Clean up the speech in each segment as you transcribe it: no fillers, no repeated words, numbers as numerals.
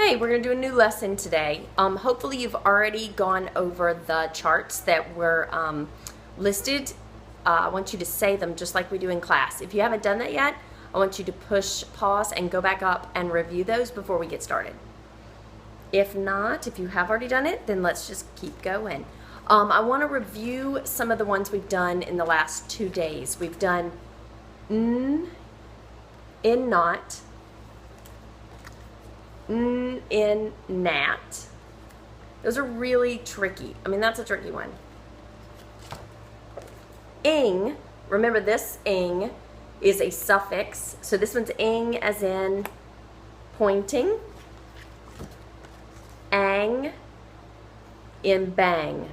Hey, we're going to do a new lesson today. Hopefully you've already gone over the charts that were listed. I want you to say them just like we do in class. If you haven't done that yet, I want you to push pause and go back up and review those before we get started. If not, if you have already done it, then let's just keep going. I want to review some of the ones we've done in the last 2 days. We've done in not, in nat. Those are really tricky. I mean, that's a tricky one. Ing, remember this ing is a suffix. So this one's ing as in pointing. Ang in bang.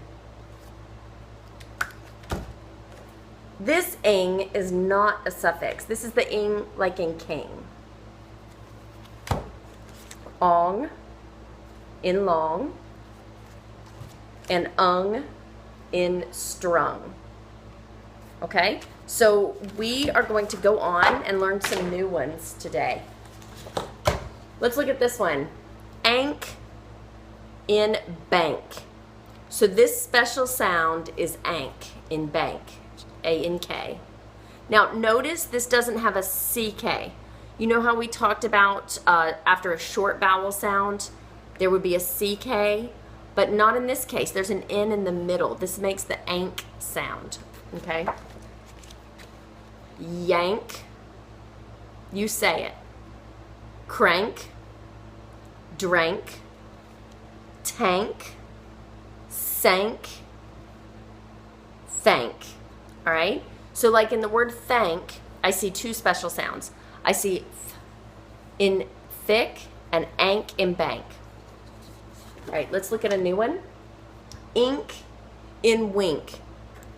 This ing is not a suffix. This is the ing like in king. Ong in long and ung in strung. Okay, so we are going to go on and learn some new ones today. Let's look at this one. Ank in bank. So this special sound is ank in bank, A-N-K. Now notice this doesn't have a CK. You know how we talked about after a short vowel sound, there would be a CK, but not in this case. There's an N in the middle. This makes the ank sound, okay? Yank, you say it. Crank, drank, tank, sank, thank, all right? So like in the word thank, I see two special sounds. I see th in thick and ank in bank. All right, let's look at a new one. Ink in wink.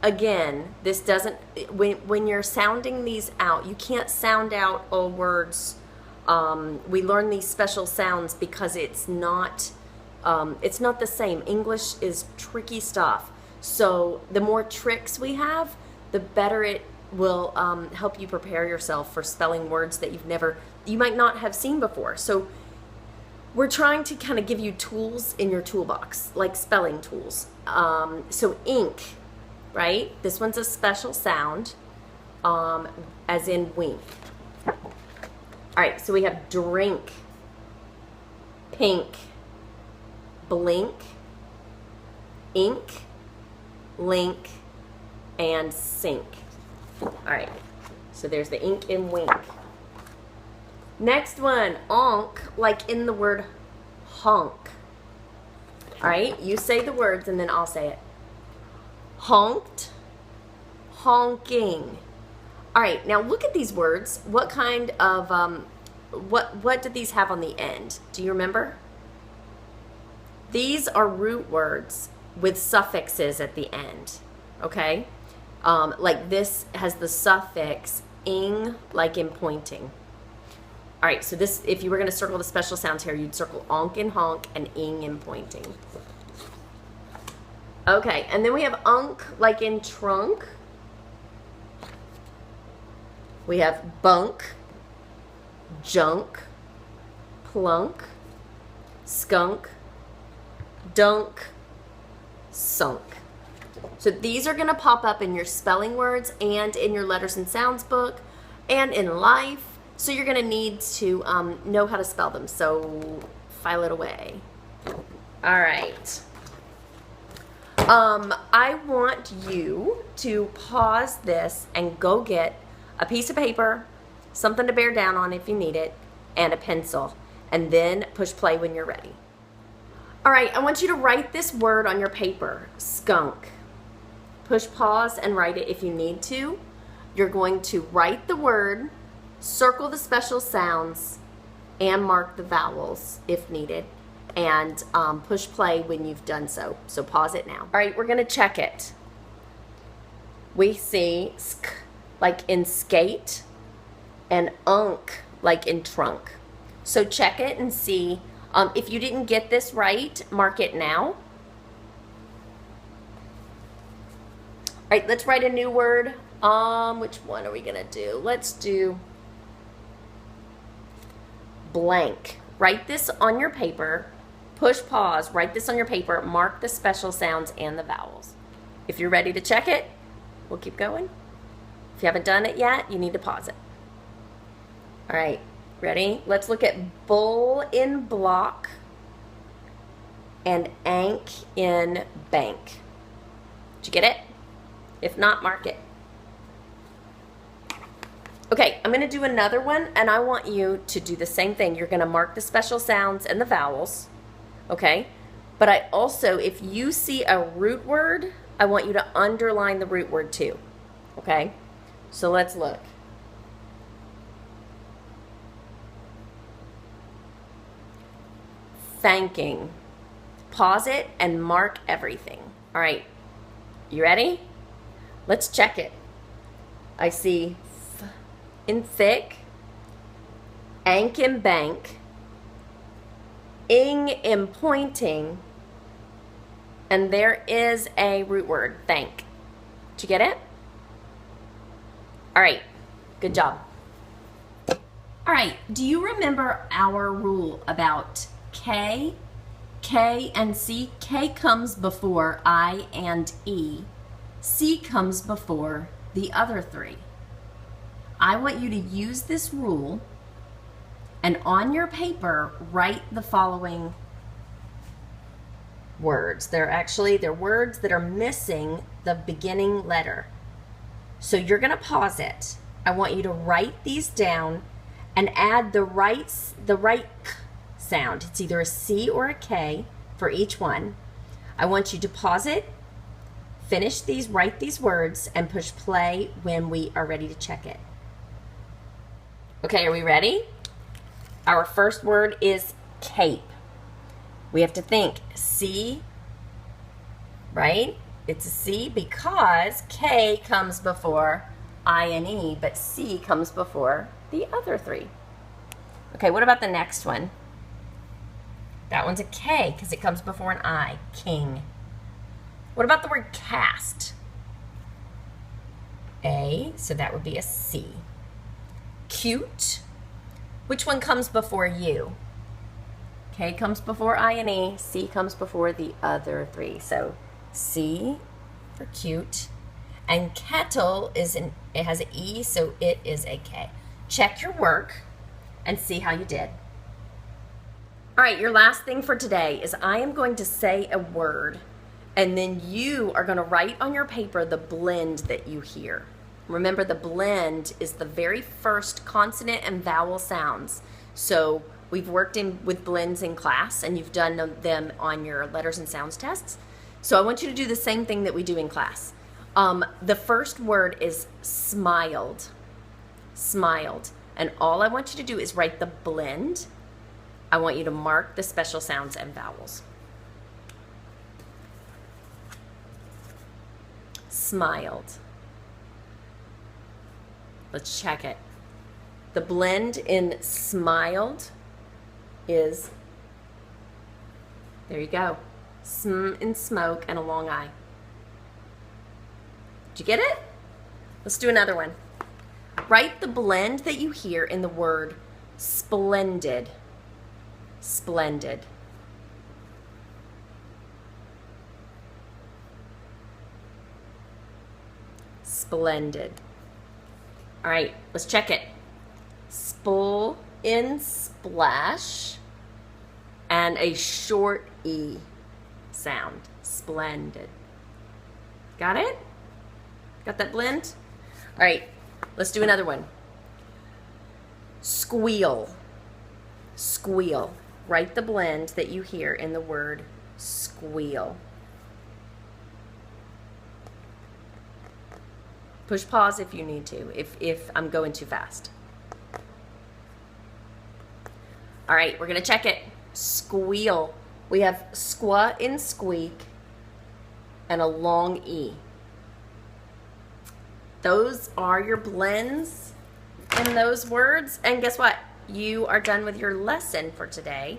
Again, this doesn't, when you're sounding these out, you can't sound out all words. We learn these special sounds because it's not the same. English is tricky stuff. So the more tricks we have, the better it will help you prepare yourself for spelling words that you might not have seen before. So we're trying to kind of give you tools in your toolbox, like spelling tools. So ink, right? This one's a special sound, as in wink. All right, so we have drink, pink, blink, ink, link, and sink. All right, so there's the ink and wink. Next one, onk, like in the word honk. All right, you say the words and then I'll say it. Honked, honking. All right, now look at these words. What kind of, what do these have on the end? Do you remember? These are root words with suffixes at the end, okay? Like this has the suffix ing, like in pointing. All right, so this, if you were going to circle the special sounds here, you'd circle onk and honk and ing and pointing. Okay, and then we have unk, like in trunk. We have bunk, junk, plunk, skunk, dunk, sunk. So these are going to pop up in your spelling words and in your letters and sounds book and in life. So you're going to need to know how to spell them. So file it away. All right. I want you to pause this and go get a piece of paper, something to bear down on if you need it, and a pencil. And then push play when you're ready. All right, I want you to write this word on your paper, skunk. Push pause and write it if you need to. You're going to write the word, circle the special sounds, and mark the vowels if needed. And push play when you've done so. So pause it now. All right, we're gonna check it. We see sk, like in skate, and unk, like in trunk. So check it and see. If you didn't get this right, mark it now. All right, let's write a new word. Which one are we gonna do? Let's do blank. Write this on your paper. Push pause, write this on your paper, mark the special sounds and the vowels. If you're ready to check it, we'll keep going. If you haven't done it yet, you need to pause it. All right, ready? Let's look at bull in block and ank in bank. Did you get it? If not, mark it. Okay, I'm gonna do another one, and I want you to do the same thing. You're gonna mark the special sounds and the vowels, okay? But I also, if you see a root word, I want you to underline the root word too, okay? So let's look. Thanking. Pause it and mark everything. All right, you ready? Let's check it. I see th in thick, ank in bank, ing in pointing, and there is a root word, thank. Did you get it? All right, good job. All right, do you remember our rule about K, and C? K comes before I and E. C comes before the other three. I want you to use this rule and on your paper write the following words. They're words that are missing the beginning letter. So you're gonna pause it. I want you to write these down and add the right k sound. It's either a C or a K for each one. I want you to pause it, finish these, write these words, and push play when we are ready to check it. Okay, are we ready? Our first word is cape. We have to think C, right? It's a C because K comes before I and E, but C comes before the other three. Okay, what about the next one? That one's a K because it comes before an I, king. What about the word cast? A, so that would be a C. Cute, which one comes before you? K comes before I and E, C comes before the other three. So C for cute. And kettle it has an E, so it is a K. Check your work and see how you did. All right, your last thing for today is I am going to say a word, and then you are going to write on your paper the blend that you hear. Remember, the blend is the very first consonant and vowel sounds. So we've worked with blends in class, and you've done them on your letters and sounds tests. So I want you to do the same thing that we do in class. The first word is smiled. Smiled. And all I want you to do is write the blend. I want you to mark the special sounds and vowels. Smiled. Let's check it. The blend in smiled is, there you go, sm in smoke and a long I. Did you get it? Let's do another one. Write the blend that you hear in the word splendid. Splendid. Splendid. All right, let's check it. Spul in splash and a short E sound. Splendid. Got it? Got that blend? All right, let's do another one. Squeal. Squeal. Write the blend that you hear in the word squeal. Push pause if you need to, if I'm going too fast. All right, we're gonna check it. Squeal. We have squa in squeak and a long E. Those are your blends in those words. And guess what? You are done with your lesson for today.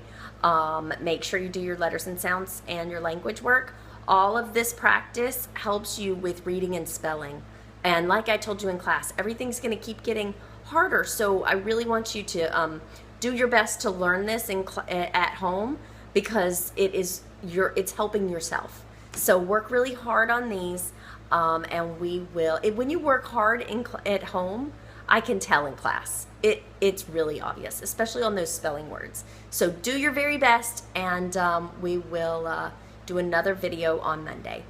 Make sure you do your letters and sounds and your language work. All of this practice helps you with reading and spelling. And like I told you in class, everything's going to keep getting harder. So I really want you to do your best to learn this at home, because it's helping yourself. So work really hard on these, and when you work hard at home, I can tell in class. It's really obvious, especially on those spelling words. So do your very best, and we will do another video on Monday.